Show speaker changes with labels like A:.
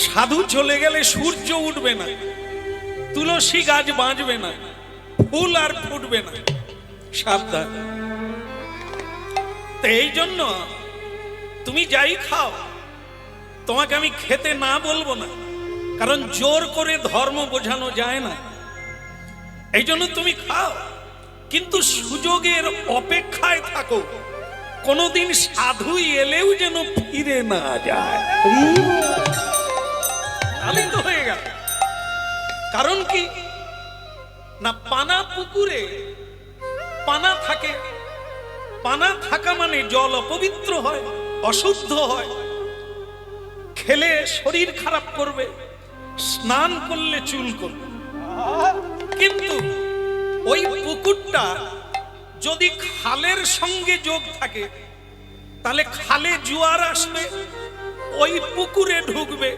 A: সাধু চলে গেলে সূর্য উঠবে না, তুলসী গাছ বাঁচবে না, ফুল আর ফুটবে না। সাবধান। তো এই জন্য তুমি যাই খাও, তোমাকে আমি খেতে না বলবো না, কারণ জোর করে ধর্ম বোঝানো যায় না। এই জন্য তুমি খাও, কিন্তু সুযোগের অপেক্ষায় থাকো, কোনদিন সাধু এলেও যেন ফিরে না যায়। তাহলে তো হয়ে গেল। কারণ কি না, পানা পুকুরে পানা থাকে, পানা থাকা মানে জল অপবিত্র হয়, অশুদ্ধ হয়, খেলে শরীর খারাপ করবে, স্নান করলে চুল করবে। কিন্তু ওই পুকুরটা যদি খালের সঙ্গে যোগ থাকে, তাহলে খালে জোয়ার আসবে, ওই পুকুরে ঢুকবে,